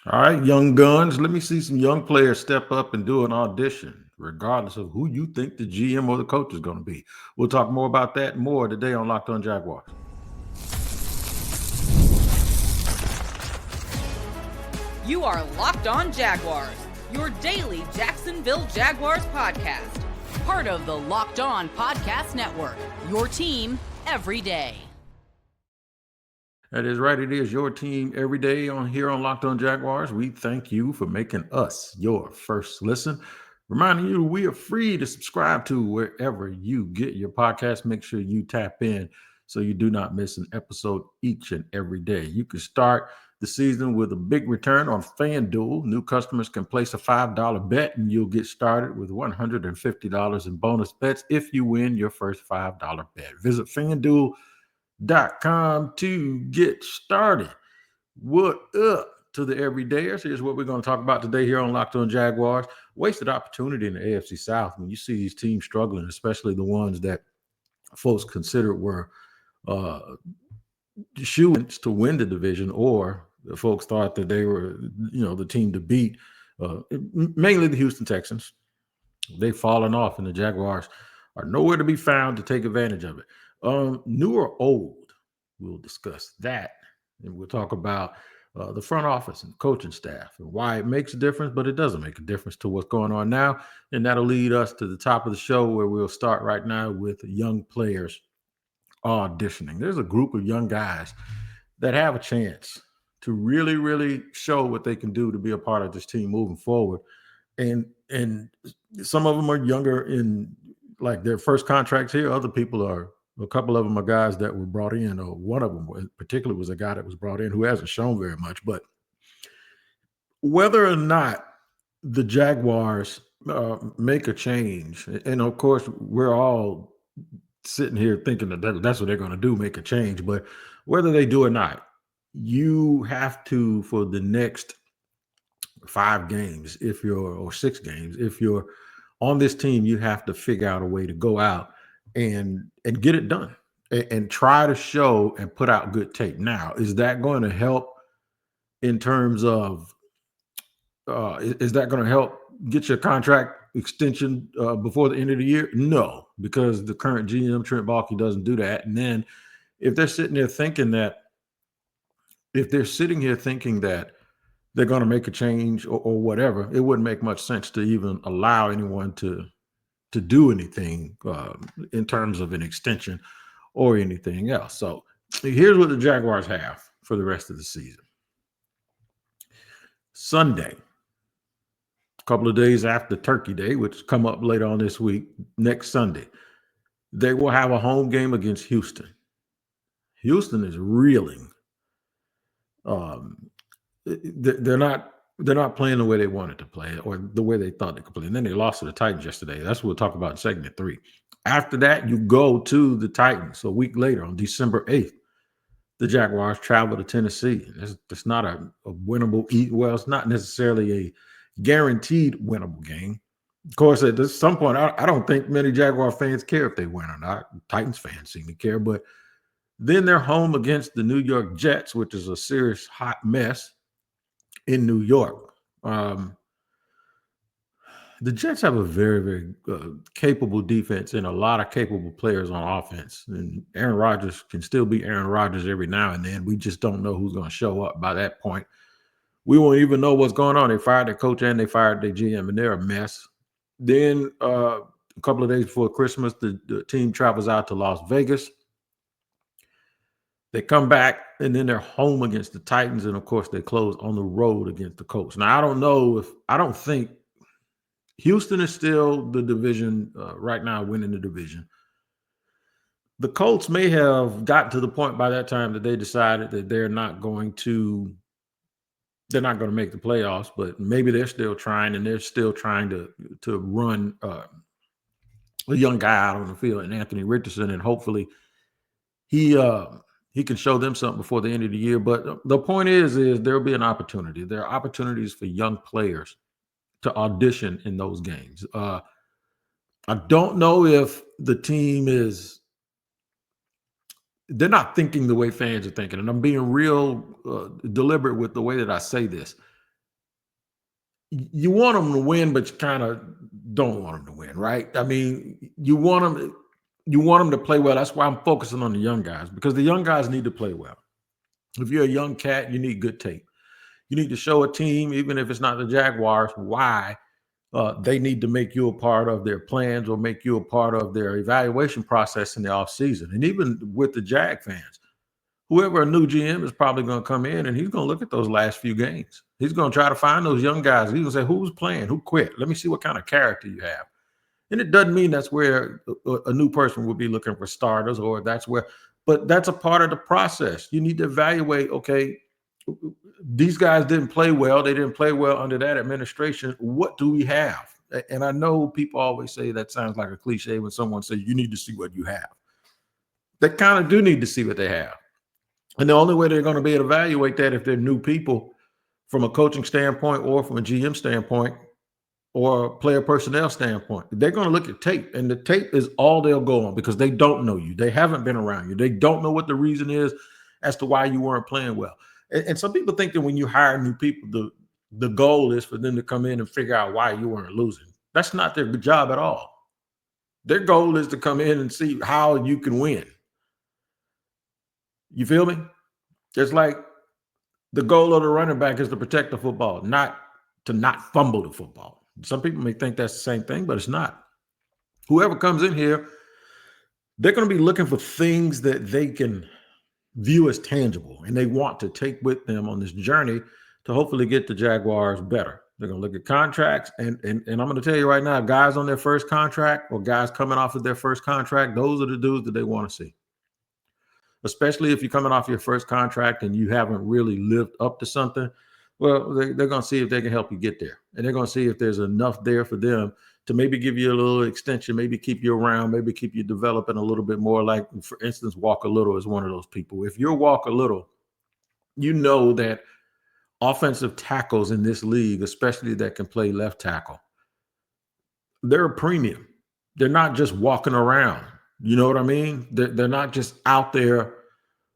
All right, young guns, let me see some young players step up and do an audition, regardless of who you think the GM or the coach is going to be. We'll talk more about that and more today on Locked On Jaguars. You are Locked On Jaguars, your daily Jacksonville Jaguars podcast. Part of the Locked On Podcast Network, your team every day. That is right. It is your team every day on here on Locked On Jaguars. We thank you for making us your first listen. Reminding you, we are free to subscribe to wherever you get your podcast. Make sure you tap in so you do not miss an episode each and every day. You can start the season with a big return on FanDuel. New customers can place a $5 bet and you'll get started with $150 in bonus bets if you win your first $5 bet. Visit FanDuel.com to get started. What up to the everydayers? Here's what we're going to talk about today here on Locked On Jaguars. Wasted opportunity in the AFC South. When you see these teams struggling, especially the ones that folks considered were shoo-ins to win the division, or the folks thought that they were, the team to beat, mainly the Houston Texans. They've fallen off, and the Jaguars are nowhere to be found to take advantage of it. New or old, we'll discuss that. And we'll talk about the front office and coaching staff and why it makes a difference, but it doesn't make a difference to what's going on now. And that'll lead us to the top of the show, where we'll start right now with young players auditioning. There's a group of young guys that have a chance to really, really show what they can do to be a part of this team moving forward. And some of them are younger in like their first contracts here. Other people are, a couple of them are guys that were brought in, or one of them in particular was a guy that was brought in who hasn't shown very much. But whether or not the Jaguars make a change, and of course we're all sitting here thinking that that's what they're going to do, make a change. But whether they do or not, you have to, for the next 5 games, or 6 games, if you're on this team, you have to figure out a way to go out and get it done and try to show and put out good tape. Now, is that going to help in terms of is that going to help get your contract extension before the end of the year? No, because the current GM, Trent Baalke, doesn't do that. And then if they're sitting here thinking that they're going to make a change or whatever, it wouldn't make much sense to even allow anyone to do anything in terms of an extension or anything else. So here's what the Jaguars have for the rest of the season. Sunday, a couple of days after Turkey Day, which come up later on this week, next Sunday, they will have a home game against Houston. Houston is reeling. They're not playing the way they wanted to play or the way they thought they could play. And then they lost to the Titans yesterday. That's what we'll talk about in segment 3. After that, you go to the Titans a week later on December 8th. The Jaguars travel to Tennessee. It's not a winnable – well, it's not necessarily a guaranteed winnable game. Of course, at some point, I don't think many Jaguar fans care if they win or not. Titans fans seem to care. But then they're home against the New York Jets, which is a serious hot mess in New York. The Jets have a very, very capable defense and a lot of capable players on offense. And Aaron Rodgers can still be Aaron Rodgers every now and then. We just don't know who's going to show up by that point. We won't even know what's going on. They fired their coach and they fired their GM, and they're a mess. Then a couple of days before Christmas, the team travels out to Las Vegas. They come back, and then they're home against the Titans, and of course, they close on the road against the Colts. Now, I don't think Houston is still the division right now, winning the division. The Colts may have gotten to the point by that time that they decided that they're not going to make the playoffs, but maybe they're still trying, and they're still trying to run a young guy out on the field, and Anthony Richardson, and hopefully he can show them something before the end of the year. But the point is there'll be an opportunity. There are opportunities for young players to audition in those games. I don't know if the team they're not thinking the way fans are thinking. And I'm being real deliberate with the way that I say this. you want them to win, but you kind of don't want them to win, right? I mean, you want them to play well. That's why I'm focusing on the young guys, because the young guys need to play well. If you're a young cat, you need good tape. You need to show a team, even if it's not the Jaguars, why they need to make you a part of their plans or make you a part of their evaluation process in the offseason. And even with the Jag fans, whoever a new GM is probably going to come in and he's going to look at those last few games. He's going to try to find those young guys. He's going to say, who's playing? Who quit? Let me see what kind of character you have. And it doesn't mean that's where a new person would be looking for starters, or that's where, but that's a part of the process. You need to evaluate, okay, these guys didn't play well. They didn't play well under that administration. What do we have? And I know people always say that sounds like a cliche when someone says you need to see what you have. They kind of do need to see what they have. And the only way they're going to be able to evaluate that if they're new people from a coaching standpoint or from a GM standpoint or a player personnel standpoint, they're going to look at tape, and the tape is all they'll go on because they don't know you. They haven't been around you. They don't know what the reason is as to why you weren't playing well. And some people think that when you hire new people, the goal is for them to come in and figure out why you weren't losing. That's not their job at all. Their goal is to come in and see how you can win. You feel me? It's like the goal of the running back is to protect the football, not to not fumble the football. Some people may think that's the same thing, but it's not. Whoever comes in here, they're going to be looking for things that they can view as tangible, and they want to take with them on this journey to hopefully get the Jaguars better. They're going to look at contracts, and I'm going to tell you right now, guys on their first contract or guys coming off of their first contract, those are the dudes that they want to see. Especially if you're coming off your first contract and you haven't really lived up to something. Well, they're going to see if they can help you get there. And they're going to see if there's enough there for them to maybe give you a little extension, maybe keep you around, maybe keep you developing a little bit more. Like, for instance, Walker Little is one of those people. If you're Walker Little, you know that offensive tackles in this league, especially that can play left tackle, they're a premium. They're not just walking around. You know what I mean? They're not just out there,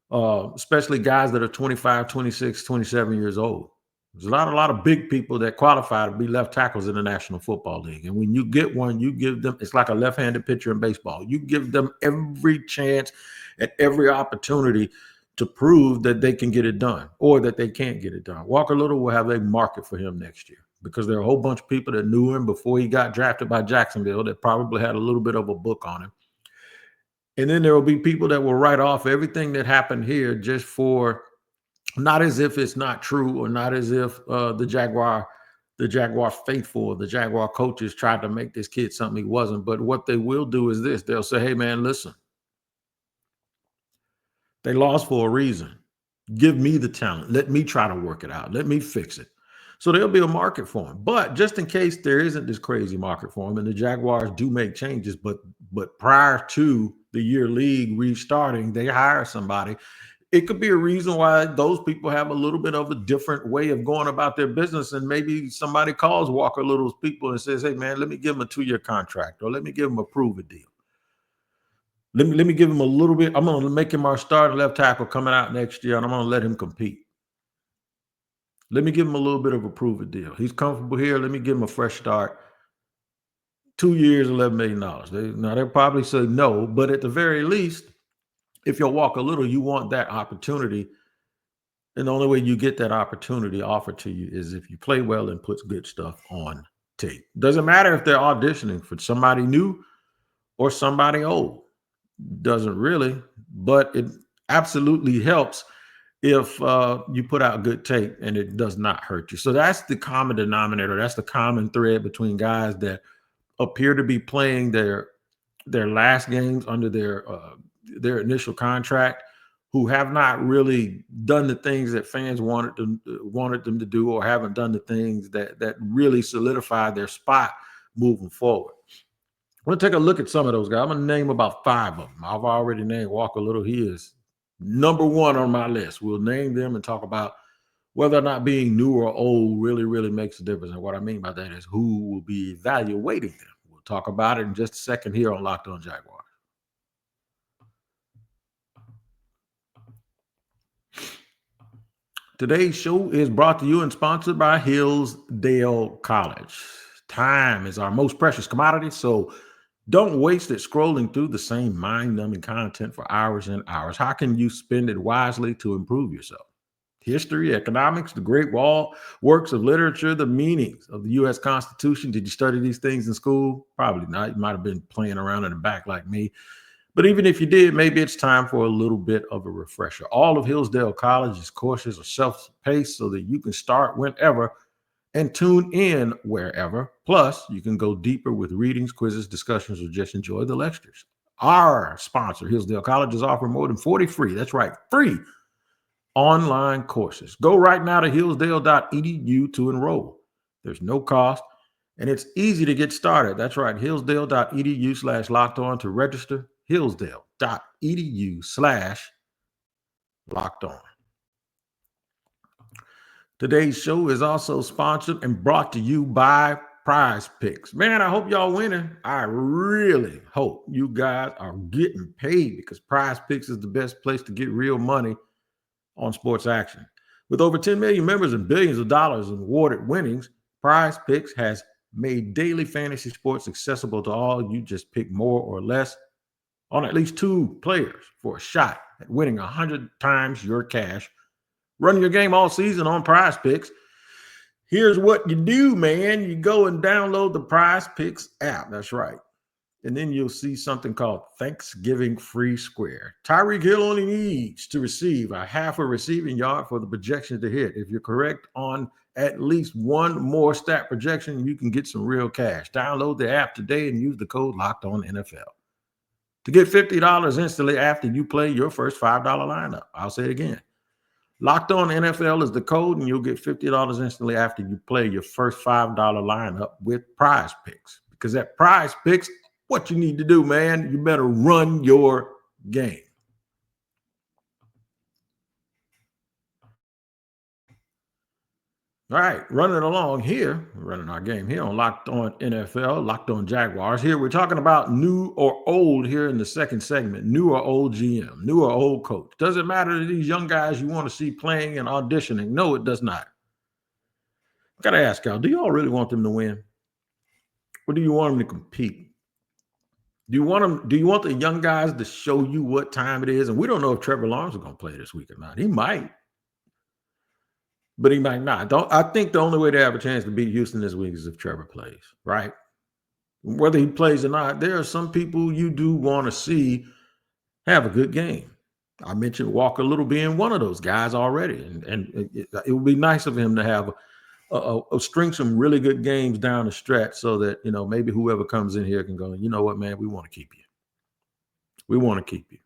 especially guys that are 25, 26, 27 years old. There's a lot of big people that qualify to be left tackles in the National Football League. And when you get one, you give them, it's like a left-handed pitcher in baseball. You give them every chance and every opportunity to prove that they can get it done or that they can't get it done. Walker Little will have a market for him next year because there are a whole bunch of people that knew him before he got drafted by Jacksonville that probably had a little bit of a book on him. And then there will be people that will write off everything that happened here just for, not as if it's not true or not as if the Jaguar faithful or the Jaguar coaches tried to make this kid something he wasn't. But what they will do is this. They'll say, hey, man, listen, they lost for a reason. Give me the talent. Let me try to work it out. Let me fix it. So there'll be a market for him. But just in case there isn't this crazy market for him and the Jaguars do make changes, but prior to the year league restarting, they hire somebody. It could be a reason why those people have a little bit of a different way of going about their business. And maybe somebody calls Walker Little's people and says, hey, man, let me give him a 2-year contract, or let me give him a prove-it deal. Let me give him a little bit. I'm going to make him our starting left tackle coming out next year, and I'm going to let him compete. Let me give him a little bit of a prove-it deal. He's comfortable here. Let me give him a fresh start. 2 years, $11 million. They'll probably say no, but at the very least, if you'll walk a little, you want that opportunity. And the only way you get that opportunity offered to you is if you play well and puts good stuff on tape. Doesn't matter if they're auditioning for somebody new or somebody old. Doesn't really, but it absolutely helps if you put out good tape and it does not hurt you. So that's the common denominator. That's the common thread between guys that appear to be playing their last games under their initial contract, who have not really done the things that fans wanted them to do, or haven't done the things that really solidify their spot moving forward. I'm going to take a look at some of those guys. I'm going to name about 5 of them. I've already named Walker Little. He is number 1 on my list. We'll name them and talk about whether or not being new or old really, really makes a difference. And what I mean by that is who will be evaluating them. We'll talk about it in just a second here on Locked On Jaguars. Today's show is brought to you and sponsored by Hillsdale College. Time is our most precious commodity, so don't waste it scrolling through the same mind-numbing content for hours and hours. How can you spend it wisely to improve yourself? History, economics, the great wall, works of literature, the meanings of the U.S. Constitution. Did you study these things in school? Probably not. You might have been playing around in the back like me. But even if you did, maybe it's time for a little bit of a refresher. All of Hillsdale College's courses are self-paced so that you can start whenever and tune in wherever. Plus, you can go deeper with readings, quizzes, discussions, or just enjoy the lectures. Our sponsor, Hillsdale College, is offering more than 40 free, that's right, free online courses. Go right now to hillsdale.edu to enroll. There's no cost, and it's easy to get started. That's right, hillsdale.edu/locked on to register. hillsdale.edu/locked on. Today's show is also sponsored and brought to you by Prize Picks. Man, I hope y'all winning. I really hope you guys are getting paid because Prize Picks is the best place to get real money on sports action. With over 10 million members and billions of dollars in awarded winnings, Prize Picks has made daily fantasy sports accessible to all. You just pick more or less on at least two players for a shot at winning 100 times your cash. Run your game all season on Prize Picks. Here's what you do, man. You go and download the Prize Picks app. That's right. And then you'll see something called Thanksgiving Free Square. Tyreek Hill only needs to receive a half a receiving yard for the projection to hit. If you're correct on at least one more stat projection, you can get some real cash. Download the app today and use the code LOCKEDONNFL to get $50 instantly after you play your first $5 lineup. I'll say it again. Locked On NFL is the code, and you'll get $50 instantly after you play your first $5 lineup with Prize Picks. Because at Prize Picks, what you need to do, man, you better run your game. All right, running along here, running our game here on Locked On NFL, Locked On Jaguars. Here we're talking about new or old here in the second segment, new or old GM, new or old coach. Does it matter to these young guys you want to see playing and auditioning? No, it does not. I got to ask y'all, do y'all really want them to win? Or do you want them to compete? Do you want the young guys to show you what time it is? And we don't know if Trevor Lawrence is going to play this week or not. He might. But he might not. I think the only way to have a chance to beat Houston this week is if Trevor plays, right? Whether he plays or not, there are some people you do want to see have a good game. I mentioned Walker Little being one of those guys already. And it would be nice of him to have a string some really good games down the stretch so that, maybe whoever comes in here can go, you know what, man, we want to keep you. We want to keep you.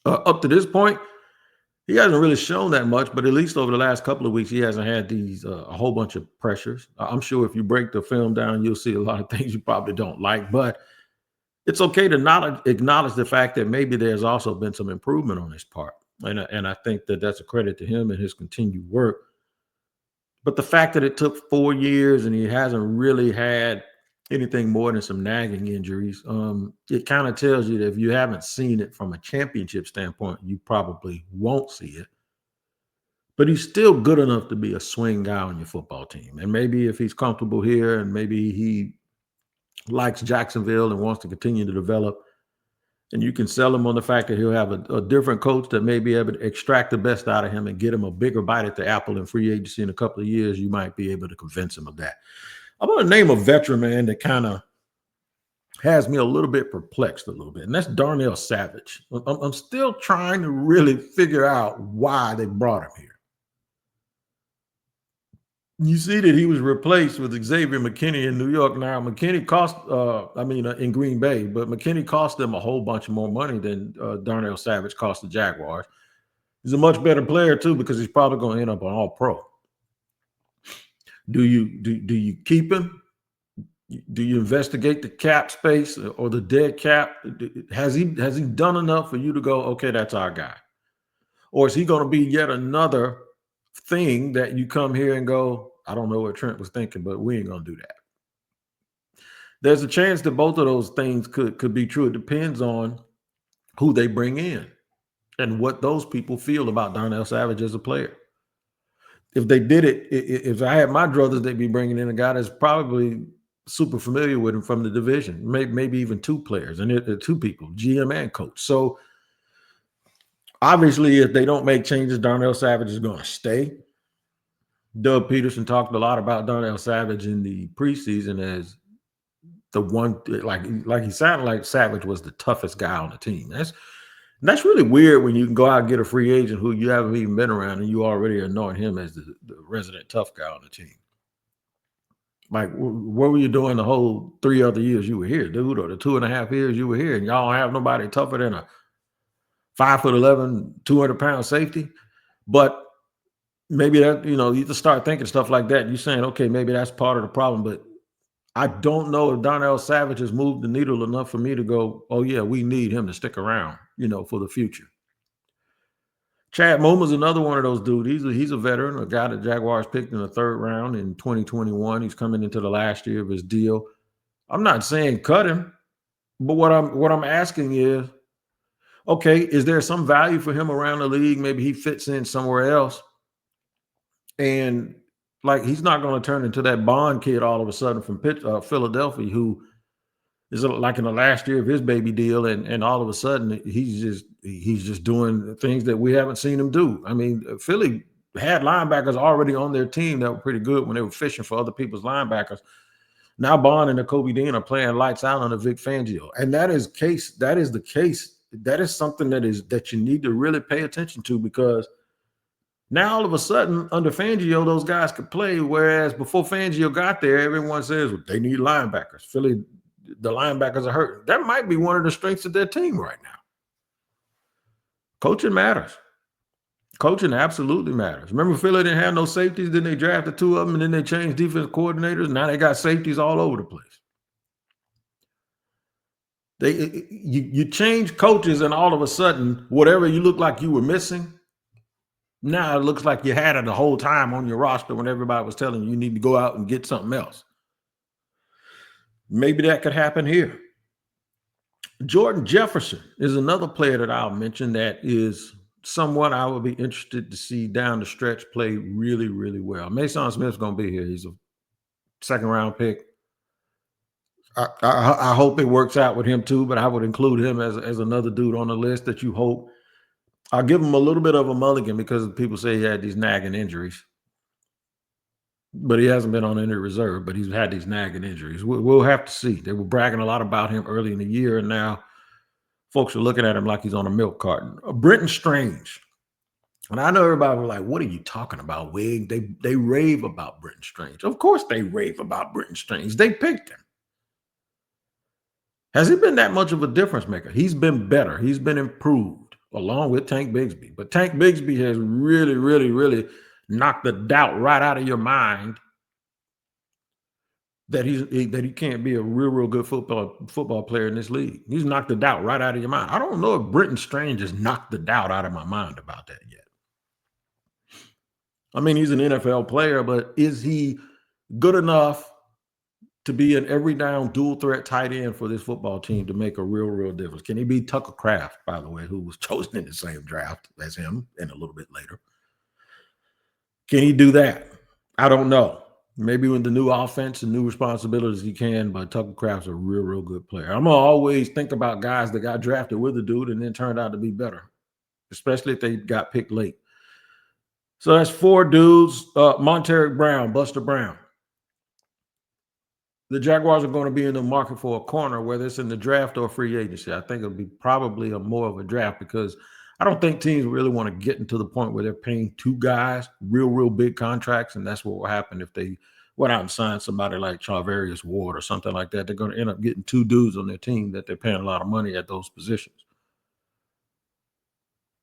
Up to this point, he hasn't really shown that much, but at least over the last couple of weeks, he hasn't had these a whole bunch of pressures. I'm sure if you break the film down, you'll see a lot of things you probably don't like, but it's okay to not acknowledge the fact that maybe there's also been some improvement on his part. And I think that that's a credit to him and his continued work. But the fact that it took 4 years and he hasn't really had anything more than some nagging injuries, it kind of tells you that if you haven't seen it from a championship standpoint, you probably won't see it. But he's still good enough to be a swing guy on your football team. And maybe if he's comfortable here and maybe he likes Jacksonville and wants to continue to develop, and you can sell him on the fact that he'll have a different coach that may be able to extract the best out of him and get him a bigger bite at the apple in free agency in a couple of years, you might be able to convince him of that. I'm going to name a veteran, man, that kind of has me a little bit perplexed a little bit, and that's Darnell Savage. I'm still trying to really figure out why they brought him here. You see that he was replaced with Xavier McKinney in New York. Now, McKinney cost, in Green Bay, but McKinney cost them a whole bunch more money than Darnell Savage cost the Jaguars. He's a much better player, too, because he's probably going to end up an all-pro. Do you keep him? Do you investigate the cap space or the dead cap? Has he done enough for you to go, okay, that's our guy? Or is he going to be yet another thing that you come here and go, I don't know what Trent was thinking, but we ain't going to do that? There's a chance that both of those things could be true. It depends on who they bring in and what those people feel about Darnell Savage as a player. if they did it, if I had my druthers, they'd be bringing in a guy that's probably super familiar with him from the division, maybe even two players, and they're two people, GM and coach. So obviously, if they don't make changes, Darnell Savage is going to stay. Doug Peterson talked a lot about Darnell Savage in the preseason as the one, like he sounded like Savage was the toughest guy on the team. That's really weird when you can go out and get a free agent who you haven't even been around and you already anoint him as the resident tough guy on the team. Like, what were you doing the whole 3 other years you were here, dude, or the 2.5 years you were here, and y'all don't have nobody tougher than a 5'11", 200-pound safety? But maybe that, you just start thinking stuff like that. You're saying, okay, maybe that's part of the problem. But I don't know if Darnell Savage has moved the needle enough for me to go, oh, yeah, we need him to stick around, for the future. Chad Moma's another one of those dudes. He's a veteran, a guy that Jaguars picked in the 3rd round in 2021. He's coming into the last year of his deal. I'm not saying cut him, but what I'm asking is, okay, is there some value for him around the league? Maybe he fits in somewhere else. And he's not going to turn into that Bond kid all of a sudden from Philadelphia, who is like in the last year of his baby deal, and all of a sudden he's just doing things that we haven't seen him do. I mean, Philly had linebackers already on their team that were pretty good when they were fishing for other people's linebackers. Now Bond and Kobe Dean are playing lights out under Vic Fangio, and that is the case. That is something that you need to really pay attention to, because now all of a sudden under Fangio those guys could play, whereas before Fangio got there, everyone says they need linebackers. Philly, the linebackers are hurt. That might be one of the strengths of their team right now. Coaching matters. Coaching absolutely matters. Remember, Philly didn't have no safeties. Then they drafted 2 of them, and then they changed defense coordinators. Now they got safeties all over the place. You change coaches, and all of a sudden, whatever you look like you were missing, now it looks like you had it the whole time on your roster when everybody was telling you need to go out and get something else. Maybe that could happen here. Jordan Jefferson is another player that I'll mention that is someone I would be interested to see down the stretch play really, really well. Mason Smith's going to be here. He's a 2nd-round pick. I hope it works out with him too, but I would include him as another dude on the list that you hope. I'll give him a little bit of a mulligan because people say he had these nagging injuries. But he hasn't been on injury reserve, but he's had these nagging injuries. We'll have to see. They were bragging a lot about him early in the year, and now folks are looking at him like he's on a milk carton. Brenton Strange. And I know everybody was like, what are you talking about, Wig? They rave about Brenton Strange. Of course they rave about Brenton Strange. They picked him. Has he been that much of a difference maker? He's been better. He's been improved along with Tank Bigsby. But Tank Bigsby has really, really, really knock the doubt right out of your mind that he can't be a real good football player in this league. He's knocked the doubt right out of your mind. I don't know if Brenton Strange has knocked the doubt out of my mind about that yet. I mean, he's an NFL player, but is he good enough to be an every down dual threat tight end for this football team to make a real difference? Can he be Tucker Kraft, by the way, who was chosen in the same draft as him and a little bit later? Can he do that? I don't know. Maybe with the new offense and new responsibilities he can, but Tucker Kraft's a real good player. I'm going to always think about guys that got drafted with a dude and then turned out to be better, especially if they got picked late. So that's 4 dudes. Monteric Brown, Buster Brown. The Jaguars are going to be in the market for a corner, whether it's in the draft or free agency. I think it'll be probably more of a draft, because I don't think teams really want to get into the point where they're paying 2 guys real big contracts, and that's what will happen if they went out and signed somebody like Charvarius Ward or something like that. They're going to end up getting 2 dudes on their team that they're paying a lot of money at those positions.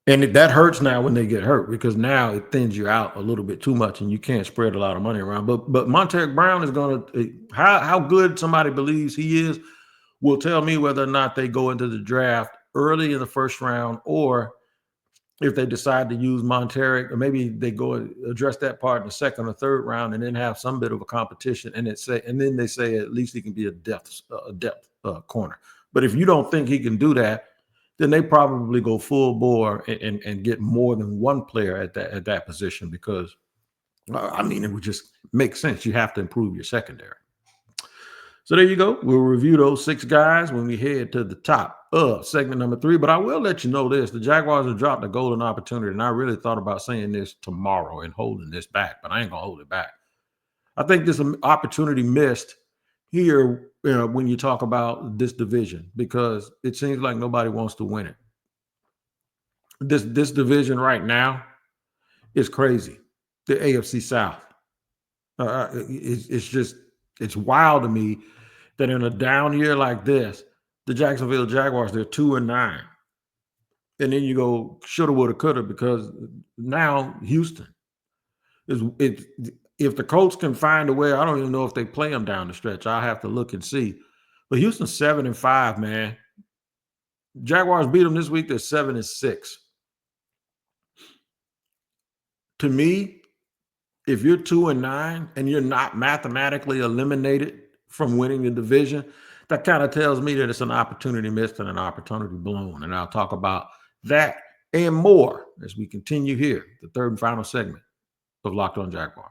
And that hurts now when they get hurt, because now it thins you out a little bit too much and you can't spread a lot of money around. But Monteric Brown is going to – how good somebody believes he is will tell me whether or not they go into the draft early in the 1st round, or if they decide to use Monteric, or maybe they go and address that part in the 2nd or 3rd round and then have some bit of a competition, and then they say at least he can be a depth corner. But if you don't think he can do that, then they probably go full bore and get more than one player at that position, because I mean, it would just make sense. You have to improve your secondary. So there you go. We'll review those 6 guys when we head to the top of segment number 3. But I will let you know this. The Jaguars have dropped a golden opportunity, and I really thought about saying this tomorrow and holding this back, but I ain't going to hold it back. I think this opportunity missed here when you talk about this division, because it seems like nobody wants to win it. This division right now is crazy. The AFC South. It's wild to me that in a down year like this, the Jacksonville Jaguars, they're 2-9. And then you go shoulda, woulda, coulda, because now Houston if the Colts can find a way, I don't even know if they play them down the stretch. I'll have to look and see. But Houston's 7-5, man. Jaguars beat them this week. They're 7-6. To me, if you're 2-9 and you're not mathematically eliminated from winning the division, that kind of tells me that it's an opportunity missed and an opportunity blown. And I'll talk about that and more as we continue here, the third and final segment of Locked On Jaguars.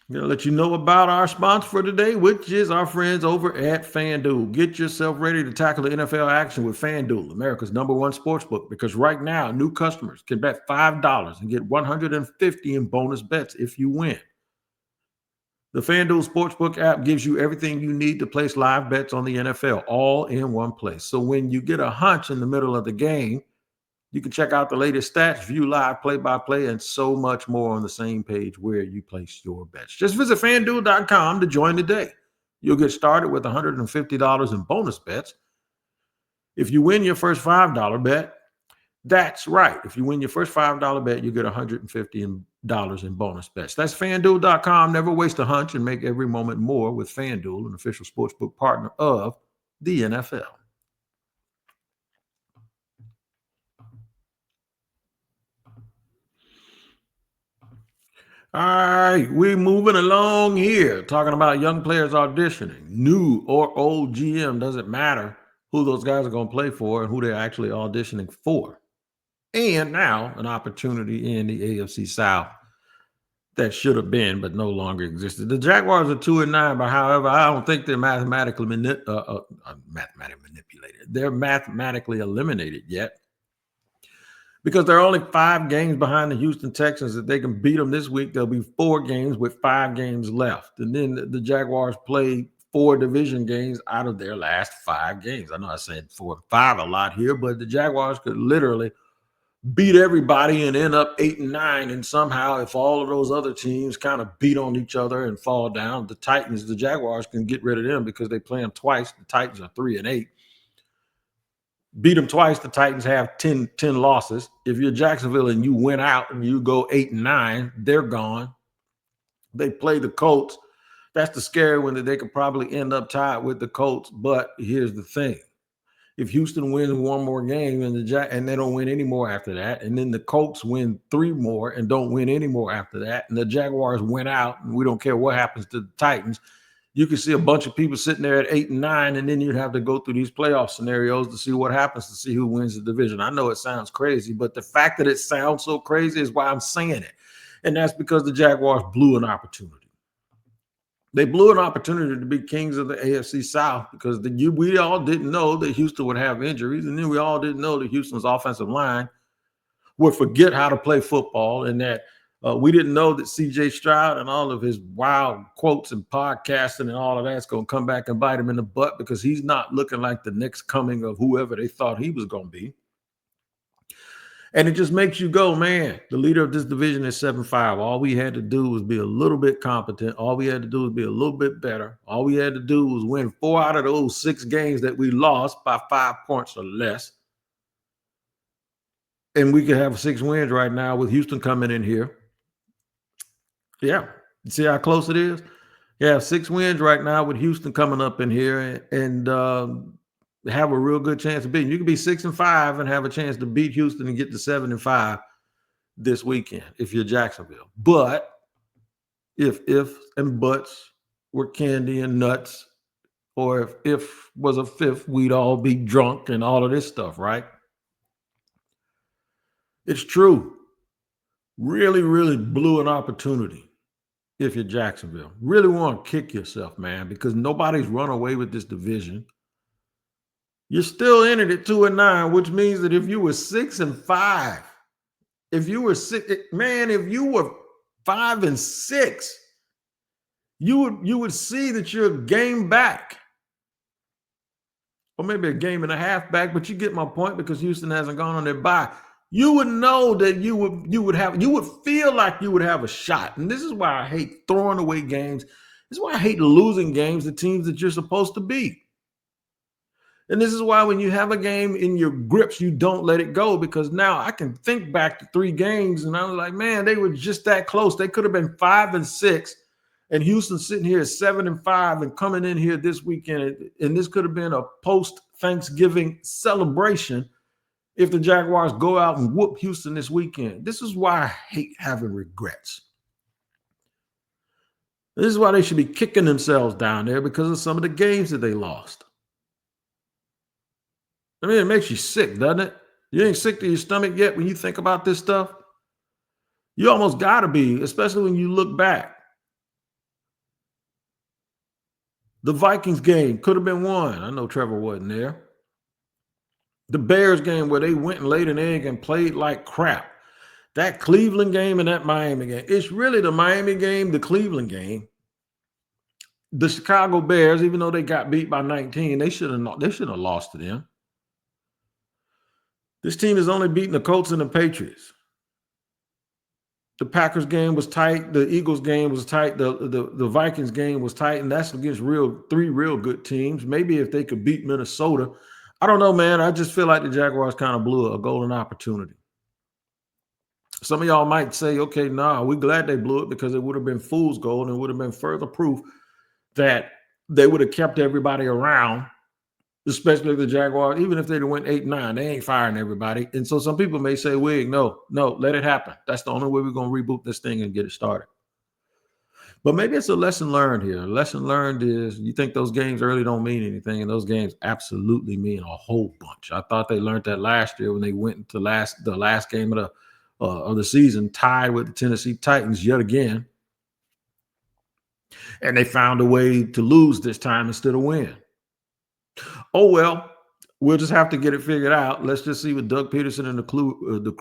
I'm going to let you know about our sponsor for today, which is our friends over at FanDuel. Get yourself ready to tackle the NFL action with FanDuel, America's #1 sportsbook, because right now, new customers can bet $5 and get $150 in bonus bets if you win. The FanDuel Sportsbook app gives you everything you need to place live bets on the NFL, all in one place. So when you get a hunch in the middle of the game, you can check out the latest stats, view live play-by-play, and so much more on the same page where you place your bets. Just visit FanDuel.com to join today. You'll get started with $150 in bonus bets. If you win your first $5 bet, that's right. If you win your first $5 bet, you get $150 in bonus bets. That's FanDuel.com. Never waste a hunch and make every moment more with FanDuel, an official sportsbook partner of the NFL. All right, we're moving along here, talking about young players auditioning. New or old GM, doesn't matter who those guys are going to play for and who they're actually auditioning for. And now an opportunity in the AFC South that should have been but no longer existed. The Jaguars are 2-9, but however, I don't think they're mathematically manipulated. They're mathematically eliminated yet, because they're only 5 games behind the Houston Texans. If they can beat them this week, there'll be 4 games with 5 games left. And then the Jaguars play 4 division games out of their last 5 games. I know I said 4 and 5 a lot here, but the Jaguars could literally beat everybody and end up 8-9. And somehow, if all of those other teams kind of beat on each other and fall down, the Jaguars can get rid of them because they play them twice. The Titans are 3-8. Beat them twice, the Titans have 10 losses. If you're Jacksonville and you win out and you go 8-9, they're gone. They play the Colts. That's the scary one, that they could probably end up tied with the Colts. But here's the thing. If Houston wins 1 more game and they don't win any more after that, and then the Colts win 3 more and don't win any more after that, and the Jaguars win out, and we don't care what happens to the Titans, you can see a bunch of people sitting there at 8-9, and then you'd have to go through these playoff scenarios to see what happens, to see who wins the division. I know it sounds crazy, but the fact that it sounds so crazy is why I'm saying it. And that's because the Jaguars blew an opportunity. They blew an opportunity to be kings of the AFC South, because we all didn't know that Houston would have injuries, and then we all didn't know that Houston's offensive line would forget how to play football, and that we didn't know that C.J. Stroud and all of his wild quotes and podcasting and all of that's going to come back and bite him in the butt, because he's not looking like the next coming of whoever they thought he was going to be. And it just makes you go, man, the leader of this division is 7-5. All we had to do was be a little bit competent. All we had to do was be a little bit better. All we had to do was win 4 out of those 6 games that we lost by 5 points or less. And we could have 6 wins right now with Houston coming in here. Yeah. You see how close it is? Yeah, 6 wins right now with Houston coming up in here, and have a real good chance of beating. You can be 6-5 and have a chance to beat Houston and get to 7-5 this weekend if you're Jacksonville. But if and buts were candy and nuts, or if was a fifth, we'd all be drunk and all of this stuff, right? It's true. Really, really blew an opportunity if you're Jacksonville. Really want to kick yourself, man, because nobody's run away with this division. You're still in it at 2-9, which means that if you were 6-5, if you were if you were 5-6, you would see that you're a game back. Or maybe a game and a half back, but you get my point because Houston hasn't gone on their bye. You would know that you would feel like you would have a shot. And this is why I hate throwing away games. This is why I hate losing games to teams that you're supposed to beat. And this is why when you have a game in your grips, you don't let it go, because now I can think back to 3 games and I was like, man, they were just that close. They could have been 5-6. And Houston sitting here at 7-5 and coming in here this weekend. And this could have been a post-Thanksgiving celebration if the Jaguars go out and whoop Houston this weekend. This is why I hate having regrets. This is why they should be kicking themselves down there, because of some of the games that they lost. I mean, it makes you sick, doesn't it? You ain't sick to your stomach yet when you think about this stuff? You almost got to be, especially when you look back. The Vikings game could have been won. I know Trevor wasn't there. The Bears game where they went and laid an egg and played like crap. That Cleveland game and that Miami game. It's really the Miami game, the Cleveland game. The Chicago Bears, even though they got beat by 19, they should have lost to them. This team has only beaten the Colts and the Patriots. The Packers game was tight. The Eagles game was tight. The Vikings game was tight, and that's against 3 real good teams. Maybe if they could beat Minnesota. I don't know, man. I just feel like the Jaguars kind of blew a golden opportunity. Some of y'all might say, okay, nah, we're glad they blew it because it would have been fool's gold and would have been further proof that they would have kept everybody around, especially the Jaguars. Even if they'd went 8-9, they ain't firing everybody. And so some people may say, Wig, no, let it happen. That's the only way we're going to reboot this thing and get it started. But maybe it's a lesson learned here. A lesson learned is you think those games early don't mean anything, and those games absolutely mean a whole bunch. I thought they learned that last year when they went into the last game of the season, tied with the Tennessee Titans yet again. And they found a way to lose this time instead of win. Oh, well, we'll just have to get it figured out. Let's just see what Doug Peterson and the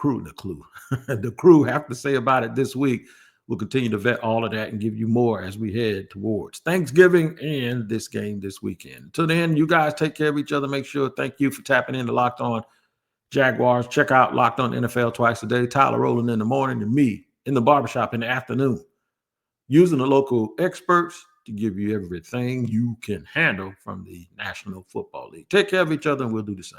crew have to say about it this week. We'll continue to vet all of that and give you more as we head towards Thanksgiving and this game this weekend. Until then, you guys take care of each other. Make sure, thank you for tapping into Locked On Jaguars. Check out Locked On NFL twice a day. Tyler Rowland in the morning and me in the barbershop in the afternoon. Using the local experts to give you everything you can handle from the National Football League. Take care of each other and we'll do the same.